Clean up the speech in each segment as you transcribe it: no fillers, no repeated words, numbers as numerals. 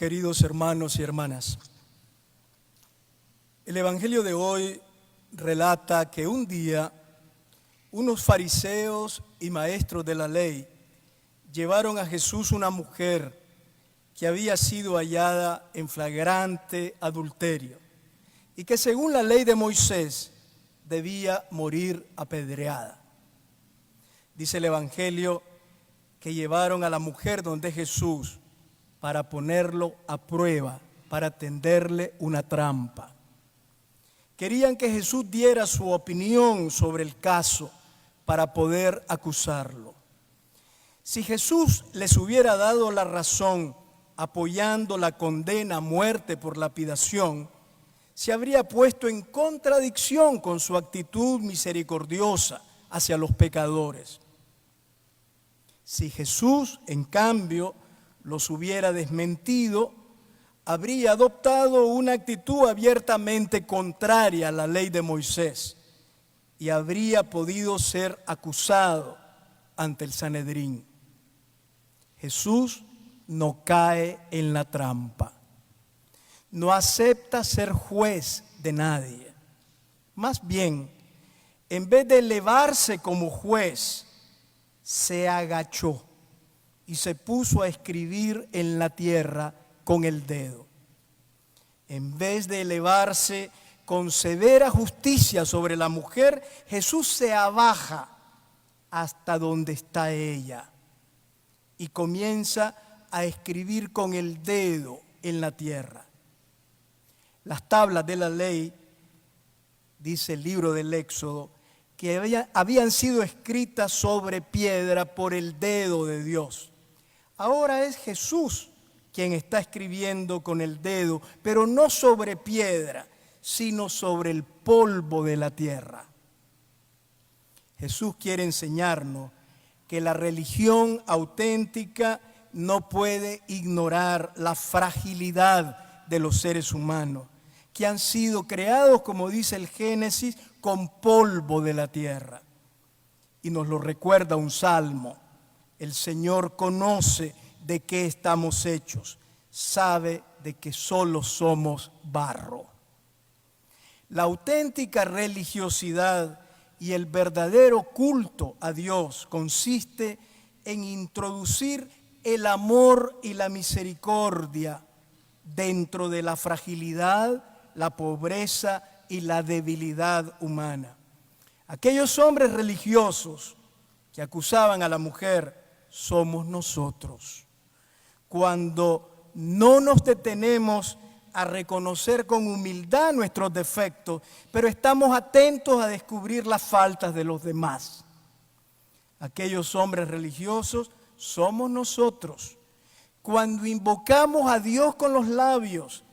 Queridos hermanos y hermanas, el Evangelio de hoy relata que un día unos fariseos y maestros de la ley llevaron a Jesús una mujer que había sido hallada en flagrante adulterio y que según la ley de Moisés debía morir apedreada. Dice el Evangelio que llevaron a la mujer donde Jesús para ponerlo a prueba, para tenderle una trampa. Querían que Jesús diera su opinión sobre el caso para poder acusarlo. Si Jesús les hubiera dado la razón apoyando la condena a muerte por lapidación, se habría puesto en contradicción con su actitud misericordiosa hacia los pecadores. Si Jesús, en cambio, los hubiera desmentido, habría adoptado una actitud abiertamente contraria a la ley de Moisés y habría podido ser acusado ante el Sanedrín. Jesús no cae en la trampa, no acepta ser juez de nadie. Más bien, en vez de elevarse como juez, se agachó y se puso a escribir en la tierra con el dedo. En vez de elevarse con severa justicia sobre la mujer, Jesús se abaja hasta donde está ella y comienza a escribir con el dedo en la tierra. Las tablas de la ley, dice el libro del Éxodo, que habían sido escritas sobre piedra por el dedo de Dios. Ahora es Jesús quien está escribiendo con el dedo, pero no sobre piedra, sino sobre el polvo de la tierra. Jesús quiere enseñarnos que la religión auténtica no puede ignorar la fragilidad de los seres humanos, que han sido creados, como dice el Génesis, con polvo de la tierra. Y nos lo recuerda un salmo: el Señor conoce de qué estamos hechos, sabe de que solo somos barro. La auténtica religiosidad y el verdadero culto a Dios consiste en introducir el amor y la misericordia dentro de la fragilidad, la pobreza y la debilidad humana. Aquellos hombres religiosos que acusaban a la mujer somos nosotros. Cuando no nos detenemos a reconocer con humildad nuestros defectos, pero estamos atentos a descubrir las faltas de los demás. Aquellos hombres religiosos somos nosotros. Cuando invocamos a Dios con los labios,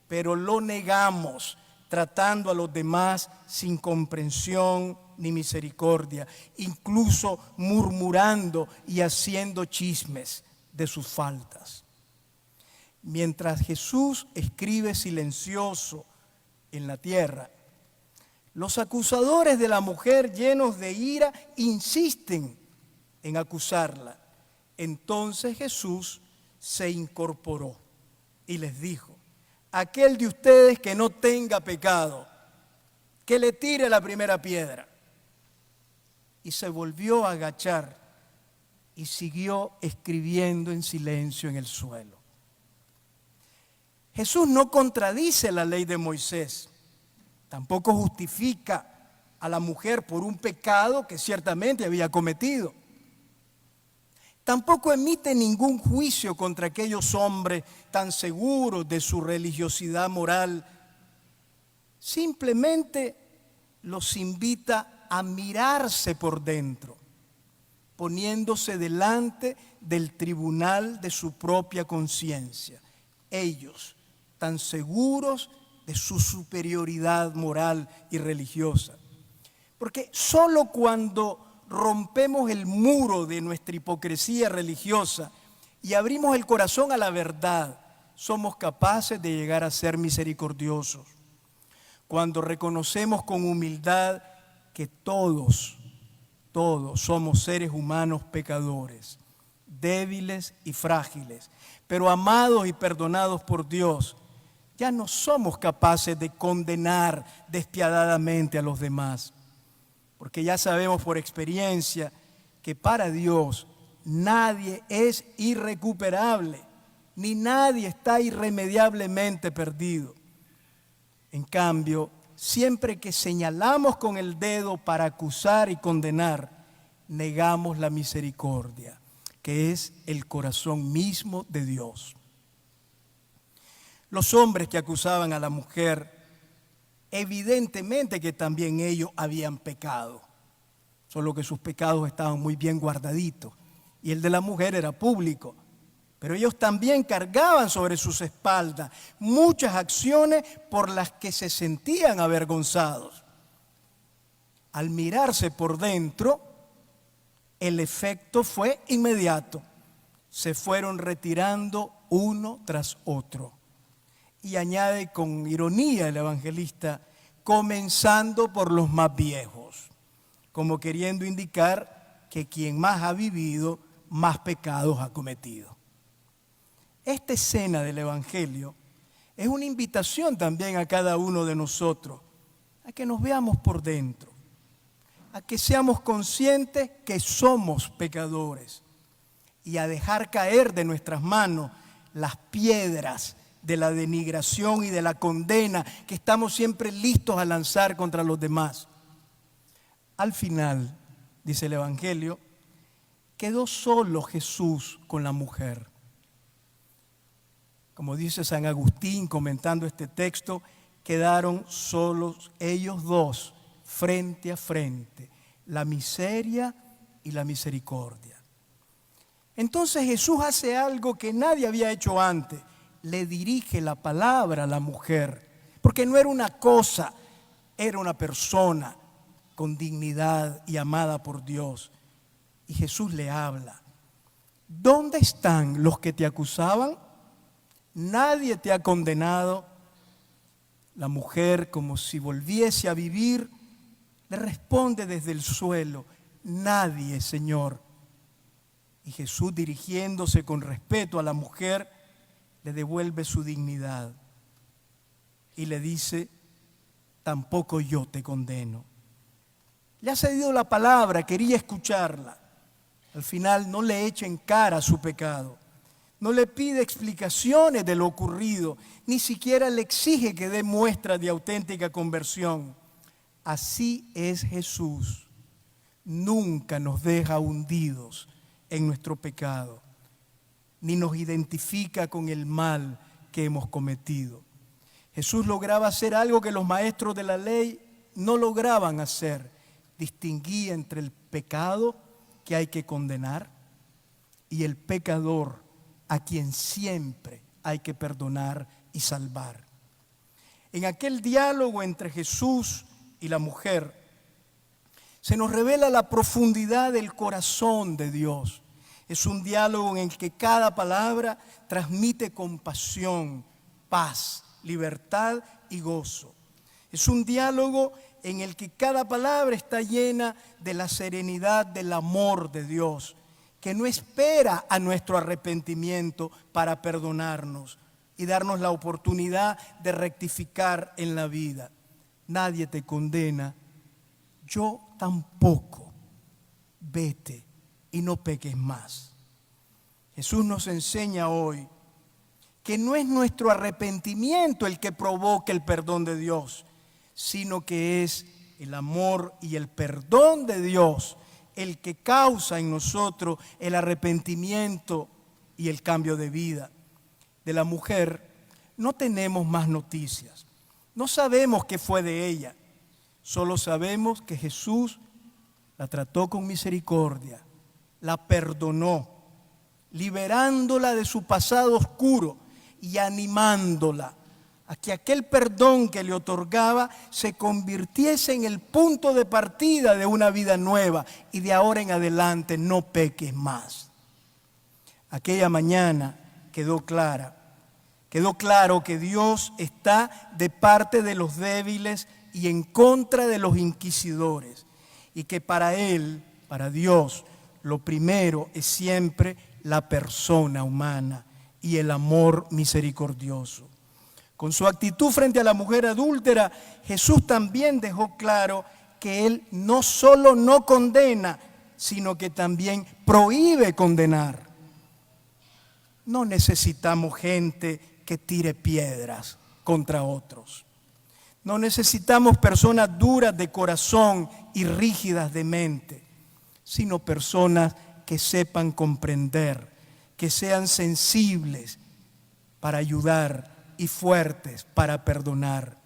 pero lo negamos, tratando a los demás sin comprensión ni misericordia, incluso murmurando y haciendo chismes de sus faltas. Mientras Jesús escribe silencioso en la tierra, los acusadores de la mujer, llenos de ira, insisten en acusarla. Entonces Jesús se incorporó y les dijo: aquel de ustedes que no tenga pecado, que le tire la primera piedra. Y se volvió a agachar y siguió escribiendo en silencio en el suelo. Jesús no contradice la ley de Moisés, tampoco justifica a la mujer por un pecado que ciertamente había cometido. Tampoco emite ningún juicio contra aquellos hombres tan seguros de su religiosidad moral. Simplemente los invita a mirarse por dentro, poniéndose delante del tribunal de su propia conciencia. Ellos, tan seguros de su superioridad moral y religiosa. Porque solo cuando rompemos el muro de nuestra hipocresía religiosa y abrimos el corazón a la verdad, somos capaces de llegar a ser misericordiosos. Cuando reconocemos con humildad que todos somos seres humanos pecadores, débiles y frágiles, pero amados y perdonados por Dios, ya no somos capaces de condenar despiadadamente a los demás, porque ya sabemos por experiencia que para Dios nadie es irrecuperable, ni nadie está irremediablemente perdido. En cambio, siempre que señalamos con el dedo para acusar y condenar, negamos la misericordia, que es el corazón mismo de Dios. Los hombres que acusaban a la mujer, evidentemente que también ellos habían pecado, solo que sus pecados estaban muy bien guardaditos y el de la mujer era público. Pero ellos también cargaban sobre sus espaldas muchas acciones por las que se sentían avergonzados. Al mirarse por dentro, el efecto fue inmediato. Se fueron retirando uno tras otro. Y añade con ironía el evangelista, comenzando por los más viejos, como queriendo indicar que quien más ha vivido, más pecados ha cometido. Esta escena del Evangelio es una invitación también a cada uno de nosotros a que nos veamos por dentro, a que seamos conscientes que somos pecadores y a dejar caer de nuestras manos las piedras de la denigración y de la condena que estamos siempre listos a lanzar contra los demás. Al final, dice el Evangelio, quedó solo Jesús con la mujer. Como dice San Agustín comentando este texto, quedaron solos ellos dos, frente a frente, la miseria y la misericordia. Entonces Jesús hace algo que nadie había hecho antes, le dirige la palabra a la mujer, porque no era una cosa, era una persona con dignidad y amada por Dios. Y Jesús le habla. ¿Dónde están los que te acusaban? Nadie te ha condenado. La mujer, como si volviese a vivir, le responde desde el suelo, nadie, Señor. Y Jesús, dirigiéndose con respeto a la mujer, le devuelve su dignidad y le dice, tampoco yo te condeno. Le ha cedido la palabra, quería escucharla. Al final no le echa en cara su pecado. No le pide explicaciones de lo ocurrido, ni siquiera le exige que dé muestras de auténtica conversión. Así es Jesús. Nunca nos deja hundidos en nuestro pecado, ni nos identifica con el mal que hemos cometido. Jesús lograba hacer algo que los maestros de la ley no lograban hacer. Distinguía entre el pecado que hay que condenar y el pecador a quien siempre hay que perdonar y salvar. En aquel diálogo entre Jesús y la mujer se nos revela la profundidad del corazón de Dios. Es un diálogo en el que cada palabra transmite compasión, paz, libertad y gozo. Es un diálogo en el que cada palabra está llena de la serenidad del amor de Dios, que no espera a nuestro arrepentimiento para perdonarnos y darnos la oportunidad de rectificar en la vida. Nadie te condena, yo tampoco. Vete y no peques más. Jesús nos enseña hoy que no es nuestro arrepentimiento el que provoca el perdón de Dios, sino que es el amor y el perdón de Dios el que causa en nosotros el arrepentimiento y el cambio de vida. De la mujer no tenemos más noticias. No sabemos qué fue de ella. Solo sabemos que Jesús la trató con misericordia, la perdonó, liberándola de su pasado oscuro y animándola a que aquel perdón que le otorgaba se convirtiese en el punto de partida de una vida nueva y de ahora en adelante no peques más. Aquella mañana quedó claro que Dios está de parte de los débiles y en contra de los inquisidores y que para Él, para Dios, lo primero es siempre la persona humana y el amor misericordioso. Con su actitud frente a la mujer adúltera, Jesús también dejó claro que Él no solo no condena, sino que también prohíbe condenar. No necesitamos gente que tire piedras contra otros. No necesitamos personas duras de corazón y rígidas de mente, sino personas que sepan comprender, que sean sensibles para ayudar y fuertes para perdonar.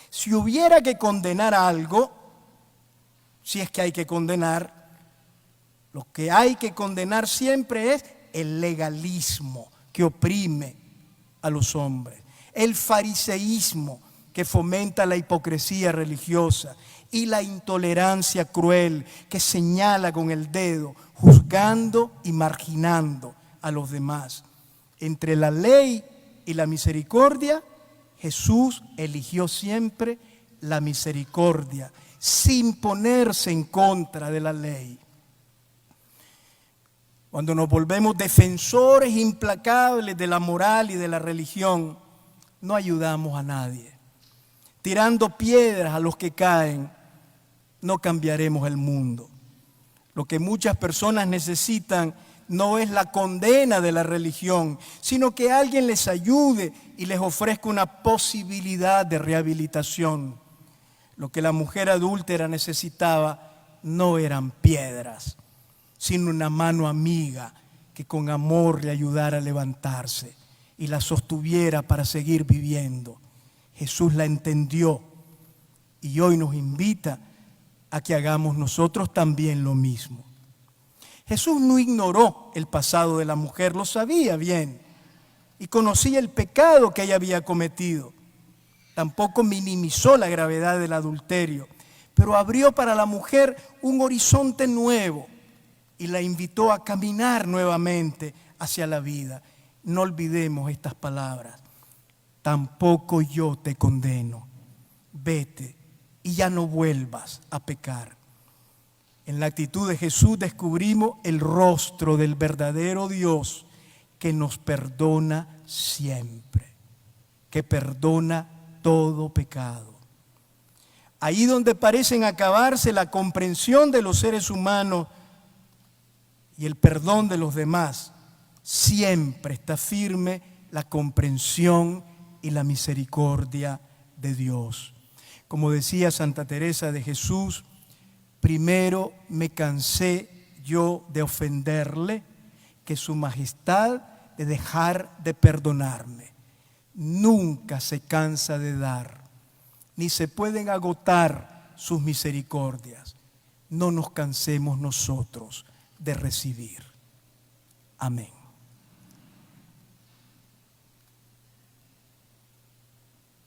Si hubiera que condenar algo, si es que hay que condenar, lo que hay que condenar siempre es el legalismo que oprime a los hombres, el fariseísmo que fomenta la hipocresía religiosa y la intolerancia cruel que señala con el dedo, juzgando y marginando a los demás. Entre la ley y la misericordia, Jesús eligió siempre la misericordia, sin ponerse en contra de la ley. Cuando nos volvemos defensores implacables de la moral y de la religión, no ayudamos a nadie. Tirando piedras a los que caen, no cambiaremos el mundo. Lo que muchas personas necesitan no es la condena de la religión, sino que alguien les ayude y les ofrezca una posibilidad de rehabilitación. Lo que la mujer adúltera necesitaba no eran piedras, sino una mano amiga que con amor le ayudara a levantarse y la sostuviera para seguir viviendo. Jesús la entendió y hoy nos invita a que hagamos nosotros también lo mismo. Jesús no ignoró el pasado de la mujer, lo sabía bien y conocía el pecado que ella había cometido. Tampoco minimizó la gravedad del adulterio, pero abrió para la mujer un horizonte nuevo y la invitó a caminar nuevamente hacia la vida. No olvidemos estas palabras: tampoco yo te condeno, vete y ya no vuelvas a pecar. En la actitud de Jesús descubrimos el rostro del verdadero Dios que nos perdona siempre, que perdona todo pecado. Ahí donde parecen acabarse la comprensión de los seres humanos y el perdón de los demás, siempre está firme la comprensión y la misericordia de Dios. Como decía Santa Teresa de Jesús, primero me cansé yo de ofenderle, que su majestad de dejar de perdonarme. Nunca se cansa de dar, ni se pueden agotar sus misericordias. No nos cansemos nosotros de recibir. Amén.